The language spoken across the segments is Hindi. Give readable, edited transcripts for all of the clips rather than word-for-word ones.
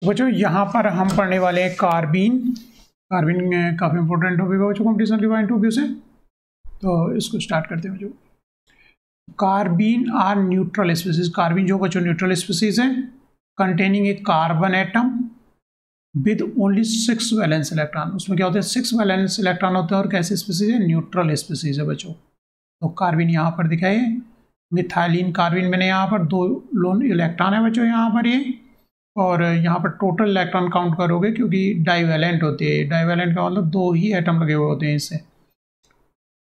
बच्चों यहाँ पर हम पढ़ने वाले हैं कार्बीन। कार्बीन काफ़ी इंपॉर्टेंट टॉपिक है बच्चों कॉम्पिटिशन के पॉइंट ऑफ व्यू से, तो इसको स्टार्ट करते हैं बच्चों। Carbene are neutral species. Carbene जो बच्चों न्यूट्रल स्पीसीज है, containing a carbon atom with only 6 valence electron. उसमें क्या होते हैं, 6 वैलेंस इलेक्ट्रॉन होते हैं। और कैसे स्पीसीज है, न्यूट्रल स्पीसीज है बच्चों। तो कार्बीन यहाँ पर दिखाए, मिथाइलिन कार्बीन मैंने यहाँ पर 2 लोन इलेक्ट्रॉन है बच्चों यहाँ पर ये, और यहाँ पर टोटल इलेक्ट्रॉन काउंट करोगे क्योंकि डाइवैलेंट होती है। डाइवैलेंट का मतलब 2 ही एटम लगे हुए होते हैं इससे।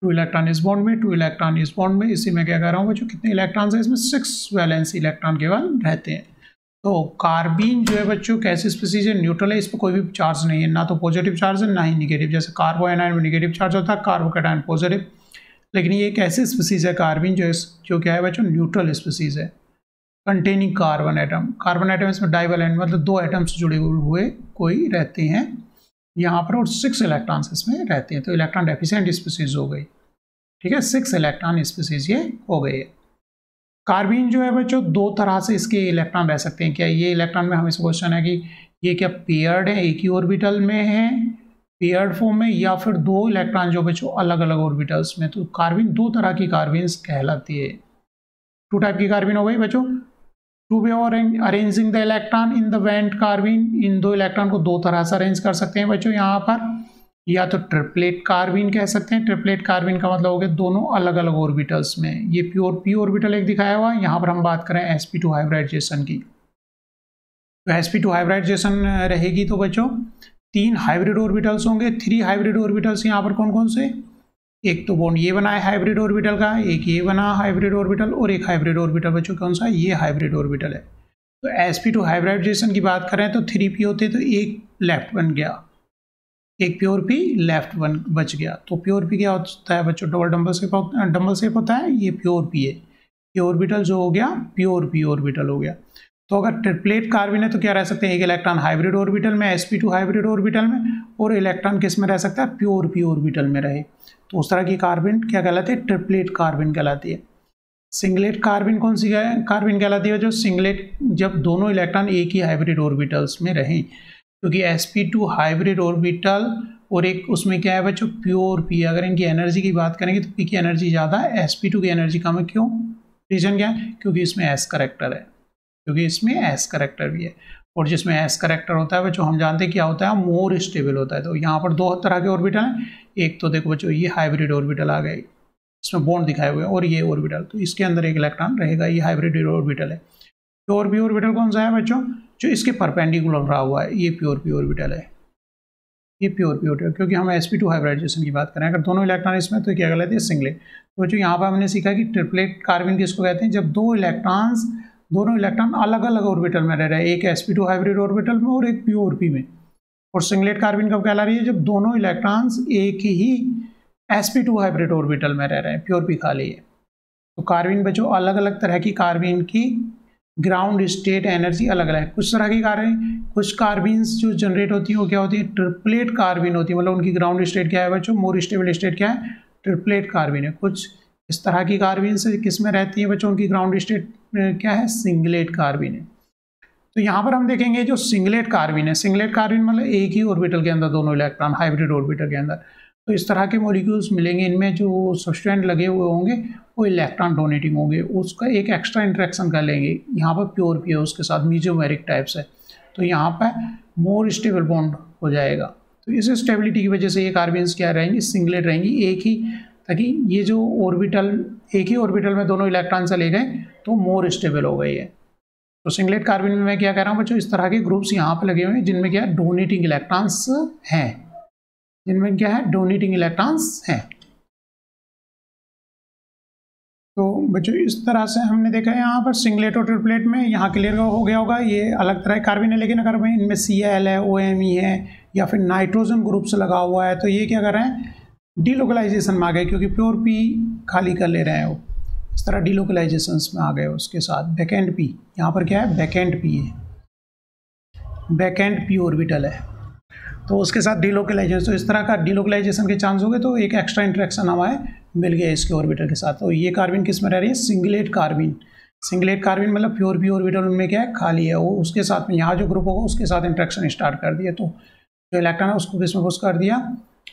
2 इलेक्ट्रॉन इस बॉन्ड में, 2 इलेक्ट्रॉन इस बॉन्ड में। इसी में क्या कह रहा हूँ बच्चों, कितने इलेक्ट्रॉन है इसमें, 6 वैलेंसी इलेक्ट्रॉन केवल रहते हैं। तो कार्बीन जो है बच्चों कैसी स्पीसीज है, न्यूट्रल है। इस पर कोई भी चार्ज नहीं है, ना तो पॉजिटिव चार्ज है ना ही निगेटिव। जैसे कार्बोएनायन में निगेटिव चार्ज होता है, कार्बोकैटायन पॉजिटिव। लेकिन ये एक ऐसी स्पीसीज है कार्बीन जो क्या है बच्चों, न्यूट्रल स्पीसीज है, containing carbon atom. Carbon atom इसमें डाइवैलेंट मतलब 2 एटम्स जुड़े हुए कोई रहते हैं यहाँ पर, और 6 इलेक्ट्रॉन्स इसमें रहते हैं। तो इलेक्ट्रॉन डेफिशिएंट स्पीसीज हो गई, ठीक है। 6 इलेक्ट्रॉन स्पीसीज ये हो गई है। कार्बीन जो है बच्चों 2 तरह से इसके इलेक्ट्रॉन रह सकते हैं। क्या ये इलेक्ट्रॉन में हमें क्वेश्चन है कि ये क्या पेयर्ड है, एक ही ऑर्बिटल में है, पेयर्ड फॉर्म में, या फिर 2 इलेक्ट्रॉन जो बच्चों अलग अलग ऑर्बिटल्स में। तो कार्बीन 2 तरह की कार्बीन्स कहलाती है। 2 टाइप की कार्बीन हो गई बच्चों। टू वे और arranging the electron in the valent carbene. In 2 electron को 2 तरह से अरेंज कर सकते हैं बच्चों यहाँ पर। या तो ट्रिपलेट कार्बीन कह सकते हैं। ट्रिपलेट कार्बीन का मतलब हो गया दोनों अलग अलग ऑर्बिटल्स में। ये प्योर पी ऑर्बिटल एक दिखाया हुआ है। यहाँ पर हम बात करें sp2 हाइब्रिडाइजेशन की, तो sp2 हाइब्रिडाइजेशन रहेगी तो बच्चों 3 हाइब्रिड ऑर्बिटल्स होंगे। 3 हाइब्रिड ऑर्बिटल्स यहाँ पर कौन कौन से, एक तो बॉन्ड ये बना है हाइब्रिड ऑर्बिटल का, एक ये बना हाइब्रिड ऑर्बिटल, और एक हाइब्रिड ऑर्बिटल बच्चों कौन सा, ये हाइब्रिड ऑर्बिटल है। तो sp2 हाइब्रिडाइजेशन की बात करें तो 3p होते तो एक लेफ्ट बन गया, एक प्योर पी लेफ्ट बच गया। तो प्योर पी क्या होता है बच्चों, डबल डबल शेप होता है, ये प्योर पी है। ये ऑर्बिटल जो हो गया प्योर पी ऑर्बिटल हो गया। तो अगर ट्रिपलेट कार्बन है तो क्या रह सकते हैं, एक इलेक्ट्रॉन हाइब्रिड ऑर्बिटल में, sp2 हाइब्रिड ऑर्बिटल में, और इलेक्ट्रॉन किस में रह सकता है, प्योर पी ऑर्बिटल में रहे। तो उस तरह की कार्बन क्या कहलाती है, ट्रिपलेट कार्बन कहलाती है। सिंगलेट कार्बन कौन सी कार्बन कहलाती है, जो सिंगलेट जब दोनों इलेक्ट्रॉन एक ही हाइब्रिड ऑर्बिटल्स में रहें। क्योंकि sp2 हाइब्रिड ऑर्बिटल और एक उसमें क्या है बच्चों, प्योर पी। अगर इनकी एनर्जी की बात करेंगे तो पी की एनर्जी ज़्यादा है, sp2 की एनर्जी कम है। क्यों, रीजन क्या है, क्योंकि इसमें s करेक्टर है, क्योंकि इसमें s करेक्टर भी है। और जिसमें s करेक्टर होता है बच्चों हम जानते हैं क्या होता है, मोर स्टेबल होता है। तो यहाँ पर 2 तरह के ऑर्बिटल हैं। एक तो देखो बच्चों ये हाइब्रिड ऑर्बिटल आ गए, इसमें बॉन्ड दिखाए हुए हैं, और ये ऑर्बिटल, तो इसके अंदर एक इलेक्ट्रॉन रहेगा, ये हाइब्रिड ऑर्बिटल है। प्योर पी ऑर्बिटल कौन सा है बच्चों, जो इसके परपेंडिकुलर रहा हुआ है, ये प्योर पी ऑर्बिटल है, ये प्योर पी ऑर्बिटल। क्योंकि हम sp2 हाइब्रिडाइजेशन की बात करें, अगर दोनों इलेक्ट्रॉन इसमें तो क्या कहलाते हैं, सिंगलेट। तो बच्चों यहाँ पर हमने सीखा कि ट्रिपलेट कार्बन किसको कहते हैं, जब दोनों इलेक्ट्रॉन अलग अलग ऑर्बिटल में रह रहे हैं, एक sp2 हाइब्रिड ऑर्बिटल में और एक प्योर पी में। और सिंगलेट कार्बन कब कहला रही है, जब दोनों इलेक्ट्रॉन्स एक ही sp2 हाइब्रिड ऑर्बिटल में रह रहे हैं, प्योर पी खाली है। तो कार्बन बच्चों अलग अलग तरह की कार्बन की ग्राउंड स्टेट एनर्जी अलग अलग है। कुछ तरह की कुछ कार्बीन्स जो जनरेट होती हैं वो क्या होती है, ट्रिपलेट कार्बन होती है। मतलब उनकी ग्राउंड स्टेट क्या है बच्चों, मोर स्टेबल स्टेट क्या है, ट्रिपलेट कार्बन है। कुछ इस तरह की कार्बीन्स किस में रहती है बच्चों, उनकी ग्राउंड स्टेट क्या है, सिंगलेट कार्बन है। तो यहाँ पर हम देखेंगे जो सिंगलेट कार्बन है, सिंगलेट कार्बन मतलब एक ही ऑर्बिटल के अंदर दोनों इलेक्ट्रॉन, हाइब्रिड ऑर्बिटल के अंदर। तो इस तरह के मॉलिक्यूल्स मिलेंगे, इनमें जो सब्सटेंट लगे हुए होंगे वो इलेक्ट्रॉन डोनेटिंग होंगे, उसका एक एक्स्ट्रा इंटरेक्शन कर लेंगे। यहाँ पर प्योर पी है, उसके साथ मीजोमेरिक टाइप्स है, तो यहाँ पर मोर स्टेबल बॉन्ड हो जाएगा। तो इस स्टेबिलिटी की वजह से ये कार्बन्स क्या रहेंगी, सिंगलेट रहेंगी, एक ही, ताकि ये जो ऑर्बिटल एक ही ऑर्बिटल में दोनों इलेक्ट्रॉन चले गए तो मोर स्टेबल हो गई है। तो सिंगलेट कार्बन में मैं क्या कह रहा हूँ बच्चों, इस तरह के ग्रुप्स यहाँ पर लगे हुए हैं जिनमें क्या डोनेटिंग इलेक्ट्रॉन्स हैं, जिनमें क्या है डोनेटिंग इलेक्ट्रॉन्स हैं। तो बच्चों इस तरह से हमने देखा है यहाँ पर सिंगलेट और ट्रिपलेट में, यहाँ क्लियर हो गया होगा ये अलग तरह के कार्बन है। लेकिन अगर मैं इनमें Cl है, OMe है, या फिर नाइट्रोजन ग्रुप से लगा हुआ है, तो ये क्या कर रहे हैं, डीलोकलाइजेशन में आ गए, क्योंकि प्योर पी खाली कर ले रहे हैं वो, इस तरह डीलोकलाइजेशन में आ गए। उसके साथ बैकेंड पी, यहाँ पर क्या है, बैकेंड पी है, बैकेंड पी ऑर्बिटल है, तो उसके साथ डीलोकलाइजेशन। तो इस तरह का डीलोकलाइजेशन के चांस हो गए, तो एक एक्स्ट्रा इंटरेक्शन हमारे मिल गया इसके ऑर्बिटल के साथ। तो ये कार्बन किस में रह रही है, सिंगलेट कार्बन। सिंगलेट कार्बिन मतलब प्योर पी ऑर्बिटल उनमें क्या है, खाली है, वो उसके साथ में यहाँ जो ग्रुप होगा उसके साथ इंट्रैक्शन स्टार्ट कर दिया, तो जो इलेक्ट्रॉन है उसको किसमें पुश कर दिया,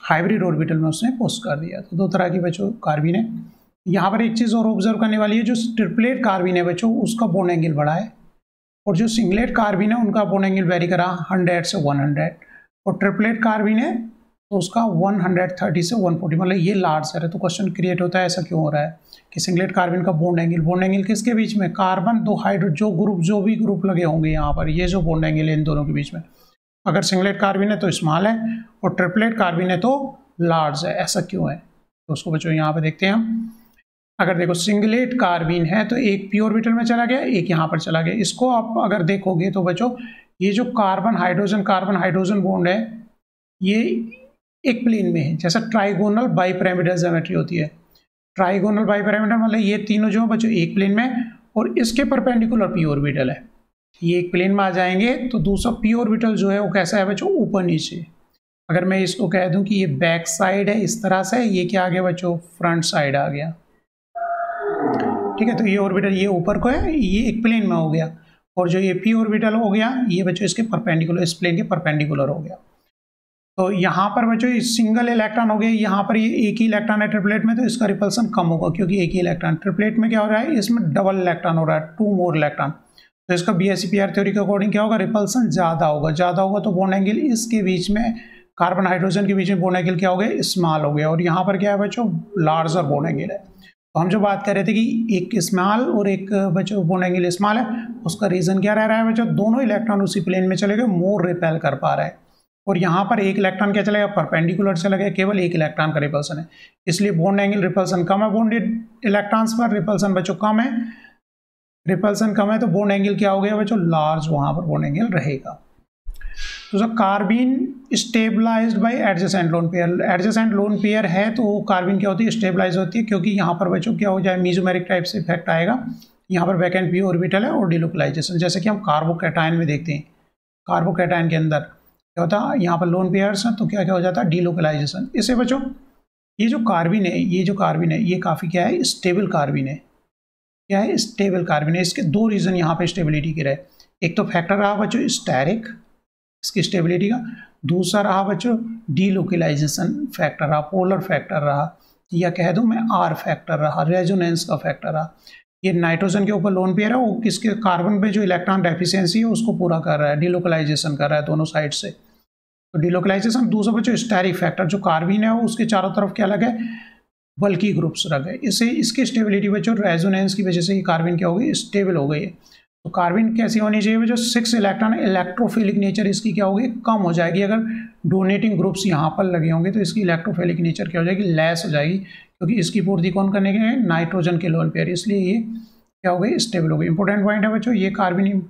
हाइब्रिड ऑर्बिटल में उसने पुश कर दिया। तो दो तरह की बच्चों कार्बिन है। यहाँ पर एक चीज़ और ऑब्जर्व करने वाली है, जो ट्रिपलेट कार्बिन है बच्चों उसका बॉन्ड एंगल बड़ा है, और जो सिंगलेट कार्बिन है उनका बॉन्ड एंगल वेरी करा 100 से 100, और ट्रिपलेट कार्बिन है तो उसका 130 से 140, मतलब ये लार्ज है। तो क्वेश्चन क्रिएट होता है ऐसा क्यों हो रहा है कि सिंगलेट कार्बिन का बॉन्ड एंगल किसके बीच में, कार्बन दो हाइड्रो जो भी ग्रुप लगे होंगे यहाँ पर, ये जो बॉन्ड एंगल है इन दोनों के बीच में, अगर सिंगलेट कार्बिन है तो स्मॉल है और ट्रिपलेट कार्बिन है तो लार्ज है। ऐसा क्यों है, तो उसको बच्चों यहाँ पे देखते हैं हम। अगर देखो सिंगलेट कार्बिन है तो एक पी ऑर्बिटल में चला गया, एक यहाँ पर चला गया। इसको आप अगर देखोगे तो बच्चों ये जो कार्बन हाइड्रोजन बॉन्ड है ये एक प्लेन में है, जैसा ट्राइगोनल बाइपिरामिडल ज्योमेट्री होती है। ट्राइगोनल बाइपिरामिडल मतलब ये तीनों जो बच्चों एक प्लेन में, और इसके परपेंडिकुलर पी ऑर्बिटल है, ये एक प्लेन में आ जाएंगे। तो दूसरा पी ऑर्बिटल जो है वो कैसा है बच्चों, ऊपर नीचे। अगर मैं इसको कह दूं कि ये बैक साइड है इस तरह से, ये क्या आ गया बच्चों, फ्रंट साइड आ गया, ठीक है। तो ये ऑर्बिटल ये ऊपर को है, ये एक प्लेन में हो गया, और जो ये पी ऑर्बिटल हो गया ये बच्चों इसके परपेंडिकुलर, इस प्लेन के परपेंडिकुलर हो गया। तो यहाँ पर बच्चों सिंगल इलेक्ट्रॉन हो गया, यहाँ पर ये एक ही इलेक्ट्रॉन है ट्रिपलेट में, तो इसका रिपल्सन कम होगा क्योंकि एक ही इलेक्ट्रॉन। ट्रिपलेट में क्या हो रहा है, इसमें डबल इलेक्ट्रॉन हो रहा है, 2 मोर इलेक्ट्रॉन, तो इसका BSEPR थ्योरी के अकॉर्डिंग क्या होगा, रिपल्सन ज़्यादा होगा, तो बॉन्ड एंगल इसके बीच में, कार्बन हाइड्रोजन के बीच में बॉन्ड एंगल क्या हो गया, स्मॉल हो गया, और यहाँ पर क्या है बच्चों, लार्जर बॉन्ड एंगल है। तो हम जो बात कर रहे थे कि एक स्मॉल और एक बच्चों बॉन्ड एंगल स्मॉल है, उसका रीज़न क्या रह रहा है बच्चों, दोनों इलेक्ट्रॉन उसी प्लेन में चले गए, मोर रिपेल कर पा रहा है, और यहाँ पर एक इलेक्ट्रॉन क्या चलेगा, परपेंडिकुलर चला गया, केवल एक इलेक्ट्रॉन का रिपल्सन है, इसलिए बॉन्ड एंगल रिपल्सन कम है, बॉन्डेड इलेक्ट्रॉन्स पर रिपल्सन बच्चों कम है, रिपल्सन कम है, तो बॉन्ड एंगल क्या हो गया बच्चों, लार्ज, वहाँ पर बॉन्ड एंगल रहेगा। तो carbene stabilised by adjacent lone pair, adjacent lone pair है तो कार्बिन क्या होती है, स्टेबलाइज होती है, क्योंकि यहाँ पर बच्चों क्या हो जाए, मीजोमेरिक टाइप से इफेक्ट आएगा, यहाँ पर वैकेंट पी ऑर्बिटल है और डिलोकलाइजेशन, जैसे कि हम कार्बोकैटायन में देखते हैं। कार्बोकैटायन के अंदर क्या होता है, यहाँ पर लोन पेयर्स हैं तो क्या क्या हो जाता है, डिलोकलाइजेशन। इससे बच्चों ये जो कार्बिन है ये काफ़ी क्या है, स्टेबल कार्बिन है, क्या है, स्टेबल कार्बिन है। इसके दो रीज़न यहाँ पे स्टेबिलिटी के रहे, एक तो फैक्टर रहा बच्चों स्टेरिक, इसकी स्टेबिलिटी का, दूसरा रहा बच्चों डीलोकलाइजेशन फैक्टर रहा, पोलर फैक्टर रहा, या कह दूं मैं आर फैक्टर रहा, रेजोनेंस का फैक्टर रहा। ये नाइट्रोजन के ऊपर लोन पेयर है, वो किसके, कार्बन पे जो इलेक्ट्रॉन डेफिशिएंसी है उसको पूरा कर रहा है, डिलोकलाइजेशन कर रहा है दोनों साइड से, तो डिलोकलाइजेशन। दूसरा बच्चों स्टेरिक फैक्टर, जो कार्बिन है वो उसके चारों तरफ क्या लगे, बल्कि ग्रुप्स रख गए, इससे इसकी स्टेबिलिटी बच्चों रेजोनेंस की वजह से ये कार्बिन क्या हो गई, स्टेबल हो गई है। तो कार्बिन कैसी होनी चाहिए बच्चों, 6 इलेक्ट्रॉन, इलेक्ट्रोफिलिक नेचर इसकी क्या होगी, कम हो जाएगी। अगर डोनेटिंग ग्रुप्स यहाँ पर लगे होंगे तो इसकी इलेक्ट्रोफिलिक नेचर क्या हो जाएगी, लेस हो जाएगी, क्योंकि इसकी पूर्ति कौन करने के लिए, नाइट्रोजन के लोन पेयर, इसलिए ये क्या हो गई, स्टेबल हो गई। इंपॉर्टेंट पॉइंट है बच्चों, ये कार्बिन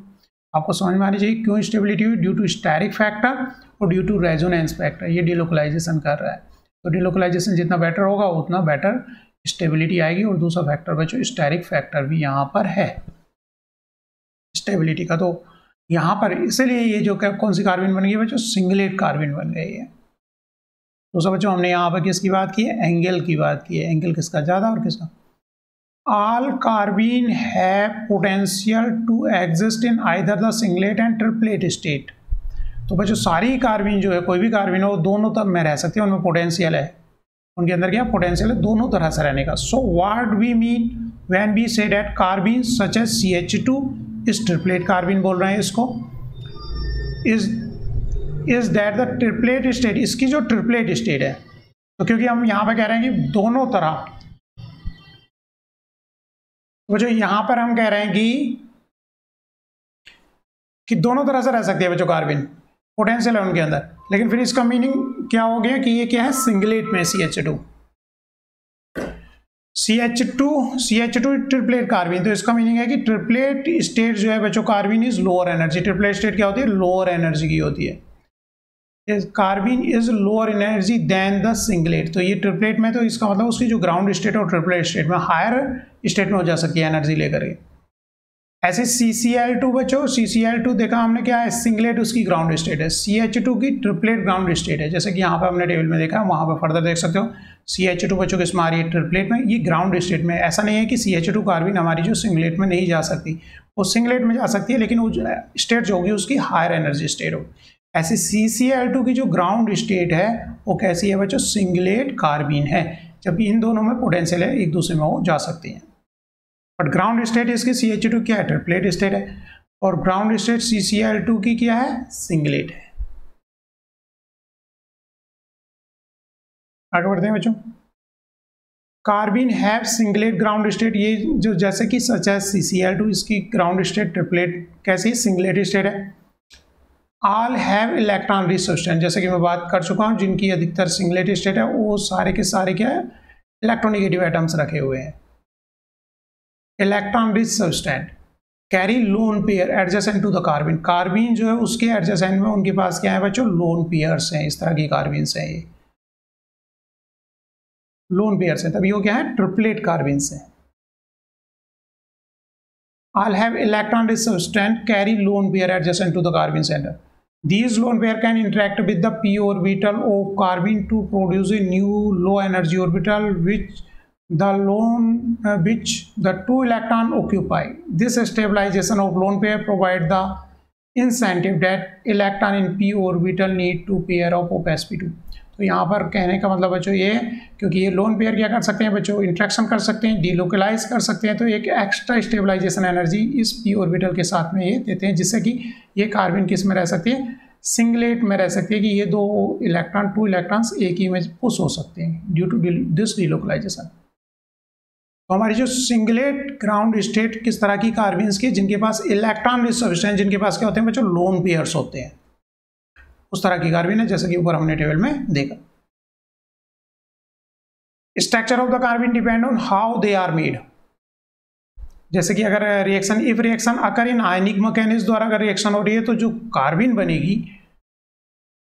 आपको समझ में आनी चाहिए, क्यों स्टेबिलिटी हुई, ड्यू टू स्टेरिक फैक्टर और ड्यू टू रेजोनेंस फैक्टर, ये डिलोकलाइजेशन कर रहा है। तो डिलोकलाइजेशन जितना बेटर होगा उतना बेटर स्टेबिलिटी आएगी, और दूसरा फैक्टर बच्चों स्टेरिक फैक्टर भी यहाँ पर है स्टेबिलिटी का। तो यहाँ पर इसलिए ये जो कौन सी कार्बिन बन गई बच्चों, सिंगलेट कार्बिन बन गई है। तो सब बच्चों हमने यहाँ पर किसकी बात की है, एंगल की बात की है, एंगल किसका ज़्यादा और किसका। ऑल कार्बिन है potential to exist in either the singlet and triplet state. तो बच्चों सारी कार्बिन जो है, कोई भी कार्बिन हो, दोनों तरह में रह सकती है, उनमें पोटेंशियल है, उनके अंदर क्या पोटेंशियल है, दोनों तरह से रहने का। So what we mean when we say that carbene such as CH2, इस ट्रिपलेट कार्बिन बोल रहे हैं इसको, is that the triplet state, इसकी जो ट्रिपलेट स्टेट है, तो क्योंकि हम यहाँ पे कह रहे हैं कि दोनों तरह, तो जो यहाँ पर हम कह रहे हैं कि दोनों तरह से रह सकती है बच्चों कार्बिन, पोटेंशियल है उनके अंदर, लेकिन फिर इसका मीनिंग क्या हो गया कि ये क्या है, सिंगलेट में CH2 ट्रिपलेट कार्बिन, तो इसका मीनिंग है कि ट्रिपलेट स्टेट जो है बच्चों carbene is lower energy. Triplet state क्या होती है, लोअर एनर्जी की होती है, carbene is lower energy than the singlet. तो ये ट्रिपलेट में, तो इसका मतलब उसकी जो ग्राउंड स्टेट और ट्रिपलेट स्टेट में हायर स्टेट में हो जा सकती है एनर्जी लेकर के। ऐसे CCl2 बच्चों, CCl2 देखा हमने क्या है, सिंगलेट उसकी ग्राउंड स्टेट है, CH2 की ट्रिपलेट ग्राउंड स्टेट है, जैसे कि यहाँ पे हमने टेबल में देखा, वहाँ पे फर्दर देख सकते हो। CH2 बच्चों किसमें आ रही है, ट्रिपलेट में, ये ग्राउंड स्टेट में। ऐसा नहीं है कि CH2 कार्बिन हमारी जो सिंगलेट में नहीं जा सकती, वो सिंगलेट में जा सकती है, लेकिन वो स्टेट जो होगी उसकी हायर एनर्जी स्टेट होगी। ऐसे CCl2 की जो ग्राउंड स्टेट है वो कैसी है बच्चों, सिंगलेट कार्बिन है, जबकि इन दोनों में पोटेंशियल है, एक दूसरे में वो जा सकती हैं। बट ग्राउंड स्टेट इसकी CH2 क्या है, ट्रिपलेट स्टेट है, और ग्राउंड स्टेट CCl2 की क्या है, सिंगलेट है। आगे बढ़ते हैं बच्चों। कार्बिन हैव सिंगलेट ग्राउंड स्टेट, ये जो जैसे कि सच है CCl2, इसकी ग्राउंड स्टेट ट्रिपलेट कैसी, सिंगलेट स्टेट है। All have electron rich substance, जैसे कि मैं बात कर चुका हूँ, जिनकी अधिकतर सिंगलेट स्टेट है वो सारे के सारे क्या है, इलेक्ट्रोनेगेटिव एटम्स रखे हुए हैं। Electron rich substance carry lone pair adjacent to the carbene, carbene जो है उसके एडजेसेंट में उनके पास क्या है बच्चों, लोन पेयर्स हैं, इस तरह की कार्बिन्स हैं, ये लोन पेयर्स हैं, तभी वो क्या है, ट्रिपलेट कार्बिन्स हैं। All have electron rich substance carry lone pair adjacent to the carbon center. These lone pair can interact with the p orbital of carbon to produce a new low energy orbital which the two electron occupy. This stabilization of lone pair provide the incentive that electron in p orbital need to pair of sp2. तो यहाँ पर कहने का मतलब बच्चों ये, क्योंकि ये लोन पेयर क्या कर सकते हैं बच्चों, इंट्रैक्शन कर सकते हैं, डीलोकलाइज कर सकते हैं, तो एक एक्स्ट्रा स्टेबलाइजेशन एनर्जी इस p ऑर्बिटल के साथ में ये देते हैं, जिससे कि ये कार्बन किस में रह सकती है, सिंगलेट में रह सकती है, कि ये दो इलेक्ट्रॉन, टू इलेक्ट्रॉन्स एक ही में पुश हो सकते हैं ड्यू टू दिस डीलोकलाइजेशन। तो हमारी जो सिंगलेट ग्राउंड स्टेट किस तरह की कार्बन्स की, जिनके पास इलेक्ट्रॉन रिच सब्सटेंस, जिनके पास क्या होते हैं बच्चों, लोन पेयर्स होते हैं, उस तरह की कार्बन है, जैसे कि ऊपर हमने टेबल में देखा। Structure of the carbon depend on how they are made, जैसे कि अगर reaction, if reaction occur in ionic mechanism द्वारा अगर रिएक्शन हो रही है, तो जो कार्बन बनेगी,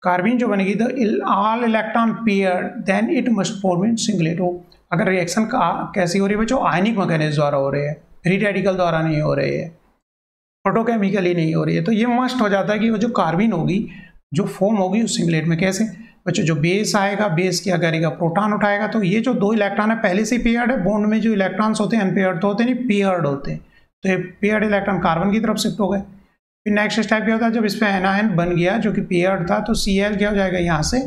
कार्बन जो बनेगी, the all electron pair then it must form in singlet. हो अगर रिएक्शन कैसी हो रही है बच्चों, आयनिक मैकेनिज्म द्वारा हो रही है, फ्री रेडिकल द्वारा नहीं हो रही है, फोटोकेमिकली नहीं हो रही है, तो ये मस्ट हो जाता है कि वो जो कार्बन होगी, जो फॉर्म होगी उस सिंगलेट में। कैसे बच्चों, जो बेस आएगा, बेस क्या करेगा, प्रोटॉन उठाएगा, तो ये जो दो इलेक्ट्रॉन है पहले से पेयर्ड है, बॉन्ड में जो इलेक्ट्रॉन्स होते हैं अनपेयर्ड तो होते नहीं, पेयर्ड होते हैं, तो ये पेयर्ड इलेक्ट्रॉन कार्बन की तरफ शिफ्ट हो गए। फिर नेक्स्ट स्टेप क्या होता है, जब इस पर एनायन बन गया जो कि पेयर्ड था, तो Cl क्या हो जाएगा, यहाँ से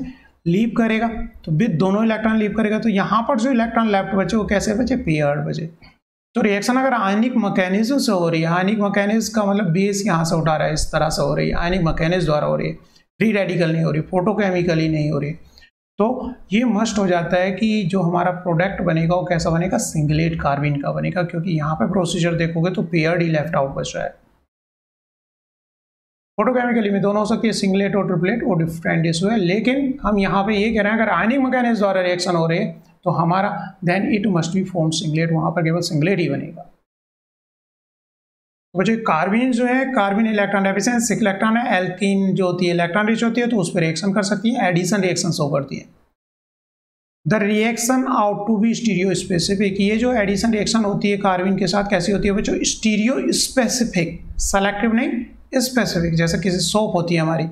लीव करेगा, तो विद दोनों इलेक्ट्रॉन लीव करेगा, तो यहाँ पर जो इलेक्ट्रॉन लेफ्ट बचे वो कैसे बचे, पेयर्ड बचे। तो रिएक्शन अगर आयनिक मैकेनिज्म से हो रही है, आयनिक मैकेनिज्म का मतलब बेस यहाँ से उठा रहा है, इस तरह से हो रही है, आयनिक मैकेनिज्म द्वारा हो रही है, फ्री रेडिकल नहीं हो रही, फोटोकेमिकली नहीं हो रही, तो ये मस्ट हो जाता है कि जो हमारा प्रोडक्ट बनेगा वो कैसा बनेगा, सिंगलेट कार्बन का बनेगा, क्योंकि यहाँ पे प्रोसीजर देखोगे तो पेयर्ड ही लेफ्ट आउट बच रहा है। फोटोकेमिकली में दोनों हो सकती है, सिंगलेट और ट्रिपलेट, वो डिफरेंट इशू है, लेकिन हम यहाँ पे ये कह रहे हैं अगर आयनिक मैकेनिज्म द्वारा रिएक्शन हो रही है तो हमारा then it must be form singlet, वहाँ पर केवल सिंगलेट ही बनेगा। बच्चों कार्बन जो है, कार्बन इलेक्ट्रॉन डेफिशिएंट, सिक इलेक्ट्रॉन है, एल्कीन जो होती है इलेक्ट्रॉन रिच होती है, तो उस पर रिएक्शन कर सकती है, एडिशन रिएक्शन शो करती है। The reaction out to be stereospecific, ये जो एडिशन रिएक्शन होती है कार्बन के साथ कैसी होती है बच्चों, स्टीरियो स्पेसिफिक, सेलेक्टिव नहीं, स्पेसिफिक। जैसे किसी शॉप होती है हमारी,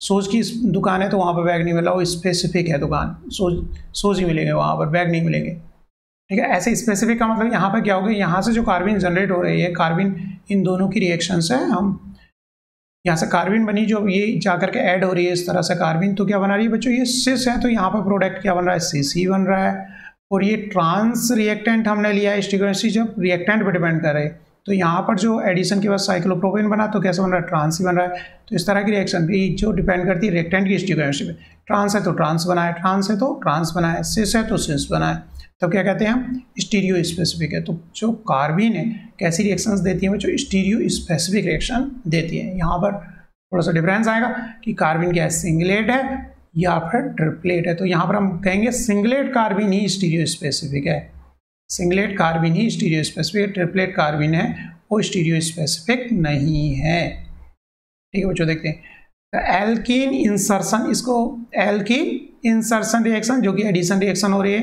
सोज की दुकान है तो वहाँ पर बैग नहीं मिला, वो स्पेसिफिक है दुकान, सोज ही मिलेंगे वहाँ पर, बैग नहीं मिलेंगे, ठीक है। ऐसे स्पेसिफिक का मतलब यहाँ पर क्या होगा, यहाँ से जो कार्बन जनरेट हो रही है, कार्बन इन दोनों की रिएक्शन से हम यहाँ से कार्बन बनी, जो ये जाकर के ऐड हो रही है इस तरह से कार्बन, तो क्या बना रही है बच्चों, ये सिस है, तो यहाँ पर प्रोडक्ट क्या बन रहा है, CC बन रहा है। और ये ट्रांस रिएक्टेंट हमने लिया है, स्टिकोएंसी जब रिएक्टेंट पर डिपेंड कर रहे हैं, तो यहाँ पर जो एडिशन के बाद साइक्लोप्रोपेन बना तो कैसे बन रहा है, ट्रांस ही बन रहा है। तो इस तरह की रिएक्शन भी जो डिपेंड करती है रिएक्टेंट की स्टिकोएंसी पे, ट्रांस है तो ट्रांस बना है, ट्रांस है तो ट्रांस बना है, सिस है तो सिस बना है, तो क्या कहते हैं हम, स्टीरियो स्पेसिफिक है। तो जो कार्बन है कैसी रिएक्शंस देती हैं, जो स्टीरियो स्पेसिफिक रिएक्शन देती है। यहाँ पर थोड़ा सा डिफरेंस आएगा कि कार्बन क्या है, सिंगलेट है या फिर ट्रिपलेट है। तो यहाँ पर हम कहेंगे सिंगलेट कार्बन ही स्टीरियो स्पेसिफिक है, सिंगलेट कार्बन ही स्टीरियो स्पेसिफिक, ट्रिपलेट कार्बन है वो स्टीरियो स्पेसिफिक नहीं है। ठीक है बच्चों, देखते हैं एल्कीन इंसर्शन, इसको एल्कीन इंसर्शन रिएक्शन जो कि एडिशन रिएक्शन हो रही है,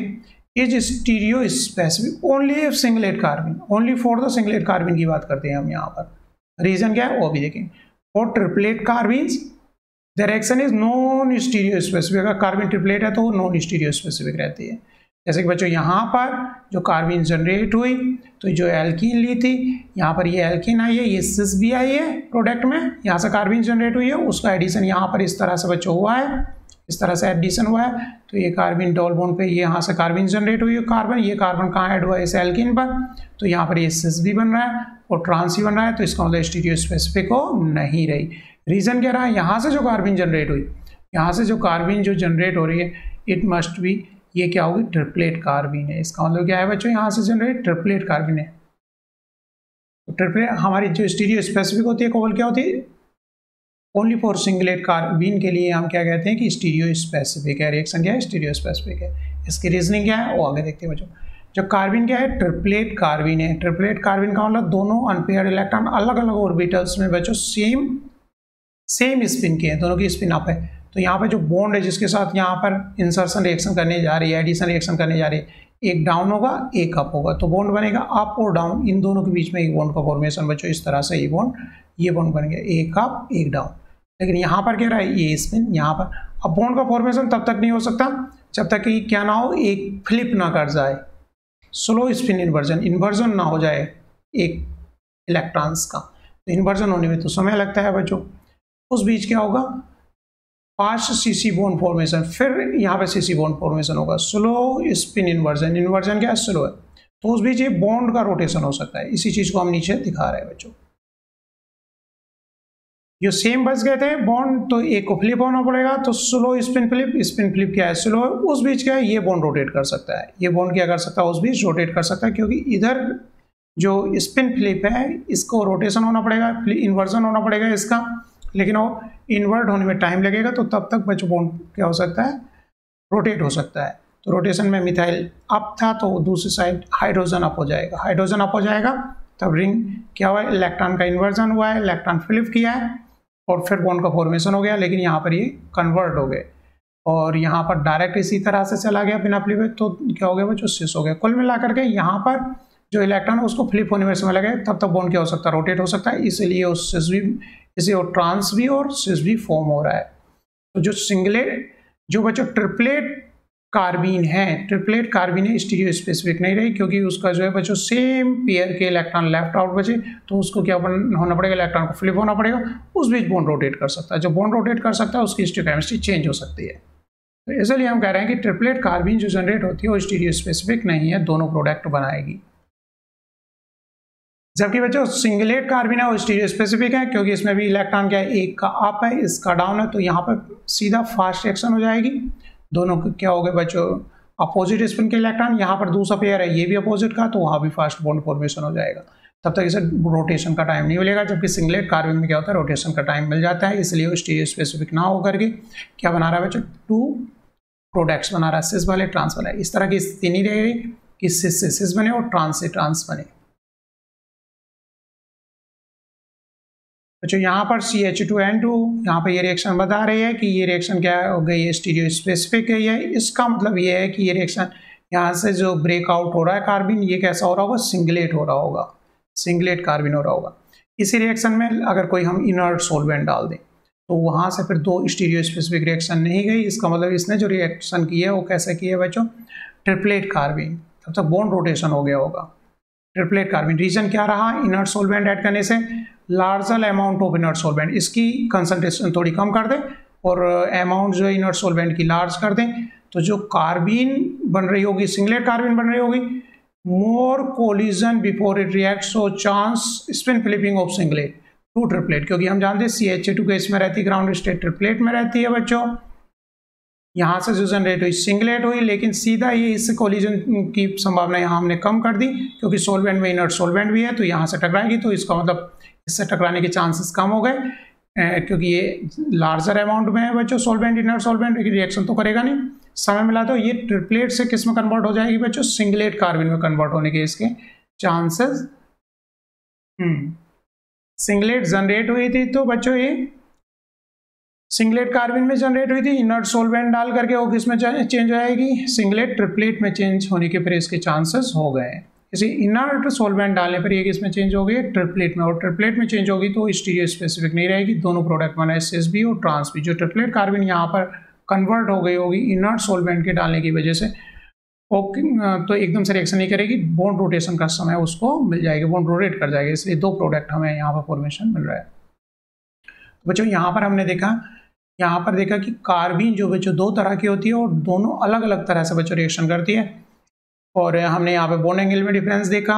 is stereospecific only if singlet carbene, only for the singlet carbene की बात करते हैं हम यहाँ पर। रीजन क्या है वो भी देखेंगे। For triplet carbenes the reaction is non stereospecific, अगर कार्बिन ट्रिपलेट है तो वो नॉन स्टीरियो स्पेसिफिक रहती है। जैसे कि बच्चों यहाँ पर जो कार्बिन जनरेट हुई तो जो एल्कीन ली थी, यहाँ पर ये एल्कीन आई है, ये सिस भी आई है प्रोडक्ट में, यहाँ से कार्बिन जनरेट हुई है, उसका एडिशन यहाँ पर इस तरह से बच्चों हुआ है, इस तरह से एडिशन हुआ है। तो ये कार्बिन डबल बॉन्ड पे ये यहाँ से कार्बिन जनरेट हुई है कार्बन, ये कार्बन कहाँ ऐड हुआ है इस एल्कीन पर, तो यहाँ पर ये सिस भी बन रहा है और ट्रांस भी बन रहा है, तो इसका मतलब स्टीरियो स्पेसिफिक हो नहीं रही। रीजन क्या रहा है, यहाँ से जो कार्बिन जनरेट हुई, यहाँ से जो कार्बिन जो जनरेट हो रही है इट मस्ट बी, ये क्या होगी ट्रिपलेट कार्बिन है। इसका मतलब क्या है बच्चों, यहाँ से जनरेट ट्रिपलेट कार्बिन है। तो ट्रिपलेट हमारी जो स्टीरियो स्पेसिफिक होती है कोवल क्या होती है, ओनली फॉर सिंगलेट कार्बिन के लिए हम क्या कहते हैं कि स्टीरियो स्पेसिफिक है। रिएक्शन क्या है स्टीरियो स्पेसिफिक है। इसकी रीजनिंग क्या है वो आगे देखते हैं बच्चों। जो कार्बिन क्या है ट्रिपलेट कार्बिन है। ट्रिपलेट कार्बिन का मतलब दोनों अनपेयर्ड इलेक्ट्रॉन अलग अलग ऑर्बिटल्स में बच्चों सेम स्पिन के हैं, दोनों की स्पिन अप है। तो यहाँ पे जो बॉन्ड है जिसके साथ यहाँ पर इंसर्शन रिएक्शन करने जा रही है, एडिशन रिएक्शन करने जा रही है, एक डाउन होगा एक अप होगा, तो बॉन्ड बनेगा अप और डाउन, इन दोनों के बीच में एक बॉन्ड का फॉर्मेशन बच्चों इस तरह से ये बॉन्ड बन गया, एक अप एक डाउन। लेकिन यहाँ पर क्या रहा है ये स्पिन यहाँ पर, अब बॉन्ड का फॉर्मेशन तब तक नहीं हो सकता जब तक कि क्या ना हो, एक फ्लिप ना कर जाए, स्लो स्पिन इन्वर्जन ना हो जाए एक इलेक्ट्रॉन्स का। तो इन्वर्जन होने में तो समय लगता है बच्चों। उस बीच क्या होगा फास्ट सीसी बॉन्ड फॉर्मेशन, फिर यहाँ पे सीसी बॉन्ड फॉर्मेशन होगा, स्लो स्पिन इन्वर्जन क्या है स्लो है। तो उस बीच ये बॉन्ड का रोटेशन हो सकता है, इसी चीज को हम नीचे दिखा रहे हैं बच्चों। जो सेम बच गए थे बॉन्ड तो एक को फ्लिप होना पड़ेगा, तो स्लो स्पिन फ्लिप क्या है स्लो है, उस बीच क्या है ये बॉन्ड रोटेट कर सकता है, ये बॉन्ड क्या कर सकता है उस बीच रोटेट कर सकता है, क्योंकि इधर जो स्पिन फ्लिप है इसको रोटेशन होना पड़ेगा, इन्वर्जन होना पड़ेगा इसका, लेकिन वो इन्वर्ट होने में टाइम लगेगा, तो तब तक बच्चों बॉन्ड क्या हो सकता है रोटेट हो सकता है। तो रोटेशन में मिथाइल अप था तो दूसरी साइड हाइड्रोजन अप हो जाएगा, तब रिंग क्या हुआ इलेक्ट्रॉन का इन्वर्जन हुआ है, इलेक्ट्रॉन फ्लिप किया है और फिर बॉन्ड का फॉर्मेशन हो गया, लेकिन यहाँ पर ये कन्वर्ट हो गए और यहाँ पर डायरेक्ट इसी तरह से चला गया बिना फ्लिप, तो क्या हो गया बच्चों सिस हो गया। कुल मिलाकर के यहाँ पर जो इलेक्ट्रॉन है उसको फ्लिप होने में समय लगे, तब तक बॉन्ड क्या हो सकता है रोटेट हो सकता है, इसलिए उस सिस भी इसे और ट्रांस भी और सिस भी फॉर्म हो रहा है। तो जो सिंगलेट जो बच्चों ट्रिपलेट कार्बिन है स्टीरियो स्पेसिफिक नहीं रही, क्योंकि उसका जो है बच्चों सेम पेयर के इलेक्ट्रॉन लेफ्ट आउट बचे, तो उसको क्या होना पड़ेगा इलेक्ट्रॉन को फ्लिप होना पड़ेगा, उस बीच बॉन्ड रोटेट कर सकता है। जो बॉन्ड रोटेट कर सकता है उसकी स्टीरियोकेमिस्ट्री चेंज हो सकती है। तो इसलिए हम कह रहे हैं कि ट्रिपलेट कार्बिन जो जनरेट होती है वो स्टीरियो स्पेसिफिक नहीं है, दोनों प्रोडक्ट बनाएगी। जबकि बच्चों सिंगलेट कार्बिन है वो स्टीरियो स्पेसिफिक है, क्योंकि इसमें भी इलेक्ट्रॉन क्या है एक का अप है इसका डाउन है, तो यहाँ पर सीधा फास्ट रिएक्शन हो जाएगी। दोनों क्या हो गए बच्चों अपोजिट स्पिन के इलेक्ट्रॉन, यहाँ पर दूसरा पेयर है ये भी अपोजिट का, तो वहाँ भी फास्ट बॉन्ड फॉर्मेशन हो जाएगा, तब तक इसे रोटेशन का टाइम नहीं मिलेगा। जबकि सिंगलेट कार्बिन में क्या होता है रोटेशन का टाइम मिल जाता है, इसलिए वो स्टीरियो स्पेसिफिक ना होकर के क्या बना रहा है बच्चों टू प्रोडक्ट्स बना रहा है, सिस वाले ट्रांस वाले। इस तरह की स्थिति नहीं रहेगी कि सिस से सिस बने और ट्रांस से ट्रांस बने। अच्छा यहाँ पर CH2N2 यहाँ पर ये रिएक्शन बता रही है कि ये रिएक्शन क्या हो गई है स्टीरियो स्पेसिफिक है। ये इसका मतलब ये है कि ये रिएक्शन यहाँ से जो ब्रेकआउट हो रहा है कार्बिन ये कैसा हो रहा होगा सिंगलेट हो रहा होगा, सिंगलेट कार्बिन हो रहा होगा। इसी रिएक्शन में अगर कोई हम इनर्ट सॉल्वेंट डाल दें तो वहाँ से फिर दो स्टीरियो स्पेसिफिक रिएक्शन नहीं गई, इसका मतलब इसने जो रिएक्शन की है वो कैसे की है बच्चों ट्रिपलेट कार्बिन, तब तक बॉन्ड रोटेशन हो गया होगा ट्रिपलेट कार्बिन। रीजन क्या रहा इनर्ट सॉल्वेंट ऐड करने से, larger amount of inert solvent, इसकी कंसंट्रेशन थोड़ी कम कर दें और अमाउंट जो है इनर्ट सॉल्वेंट की लार्ज कर दें, तो जो कार्बिन बन रही होगी सिंगलेट कार्बिन बन रही होगी, more collision before it react, so chance spin flipping of singlet to triplet, क्योंकि हम जानते हैं CH2 केस में रहती है ग्राउंड स्टेट ट्रिपलेट में रहती है बच्चों। यहाँ से जो जनरेट हुई सिंगलेट हुई, लेकिन सीधा ये इस कोलिजन की संभावना यहाँ हमने कम कर दी, क्योंकि सॉल्वेंट में इनर्ट सॉल्वेंट भी है तो यहाँ से टकराएगी, तो इसका मतलब इससे टकराने के चांसेस कम हो गए, क्योंकि ये लार्जर अमाउंट में है बच्चों सॉल्वेंट इनर्ट सॉल्वेंट रिएक्शन तो करेगा नहीं। समय मिला तो ये ट्रिपलेट से किस में कन्वर्ट हो जाएगी बच्चों सिंगलेट कार्बिन में कन्वर्ट होने के इसके चांसेस। सिंगलेट जनरेट हुई थी तो बच्चों ये सिंगलेट कार्बिन में जनरेट हुई थी, इनर्ट सोलवेंट डाल करके वो किस में चेंज हो जाएगी, सिंगलेट ट्रिपलेट में चेंज होने के फिर इसके चांसेस हो गए। इसे इनर्ट सोलवेंट डालने पर ये किस में चेंज हो गई, ट्रिपलेट में, और ट्रिपलेट में चेंज होगी तो स्टीरियो स्पेसिफिक नहीं रहेगी, दोनों प्रोडक्ट बना SSB और ट्रांस भी। जो ट्रिपलेट कार्बिन यहाँ पर कन्वर्ट हो गई होगी इनर्ट सोलवेंट के डालने की वजह से, तो एकदम से रिएक्शन नहीं करेगी, बॉन्ड रोटेशन का समय उसको मिल जाएगी, बॉन्ड रोटेट कर जाएगी, इसलिए दो प्रोडक्ट हमें यहाँ पर फॉर्मेशन मिल रहा है। तो बच्चों यहाँ पर हमने देखा, यहाँ पर देखा कि कार्बिन जो बच्चों दो तरह की होती है और दोनों अलग अलग तरह से बच्चों रिएक्शन करती है। और हमने यहाँ पे बॉन्ड एंगल में डिफरेंस देखा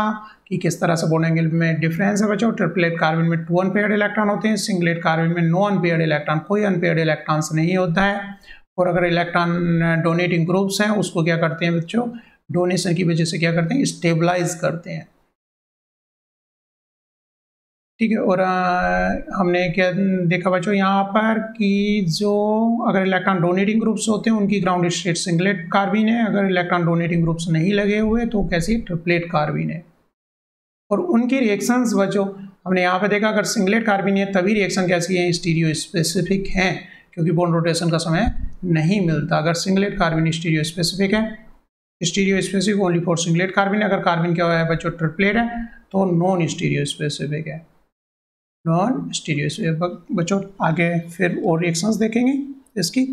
कि किस तरह से बॉन्ड एंगल में डिफरेंस है बच्चों। ट्रिपलेट कार्बिन में 2 अनपेयर्ड इलेक्ट्रॉन होते हैं, सिंगलेट कार्बिन में नो अनपेयर्ड इलेक्ट्रॉन, कोई अनपेयर्ड इलेक्ट्रॉन्स नहीं होता है। और अगर इलेक्ट्रॉन डोनेटिंग ग्रुप्स हैं उसको क्या करते हैं बच्चों, डोनेशन की वजह से क्या करते हैं, स्टेबलाइज करते हैं, ठीक है। और हमने क्या देखा बच्चों यहाँ पर कि जो अगर इलेक्ट्रॉन डोनेटिंग ग्रुप्स होते हैं उनकी ग्राउंड स्टेट सिंगलेट कार्बिन है, अगर इलेक्ट्रॉन डोनेटिंग ग्रुप्स नहीं लगे हुए तो कैसी ट्रिपलेट कार्बिन है। और उनकी रिएक्शंस बच्चों हमने यहाँ पे देखा, अगर सिंगलेट कार्बिन है तभी रिएक्शन कैसी है, स्टीरियो स्पेसिफिक है, क्योंकि बॉन्ड रोटेशन का समय नहीं मिलता। अगर सिंगलेट कार्बिन स्टीरियो स्पेसिफिक है, stereospecific only for singlet carbene. अगर कार्बिन क्या है बच्चों ट्रिपलेट है तो नॉन स्टीरियो स्पेसिफिक है, नॉन स्टीरियो। बच्चों आगे फिर और रिएक्शंस देखेंगे इसकी।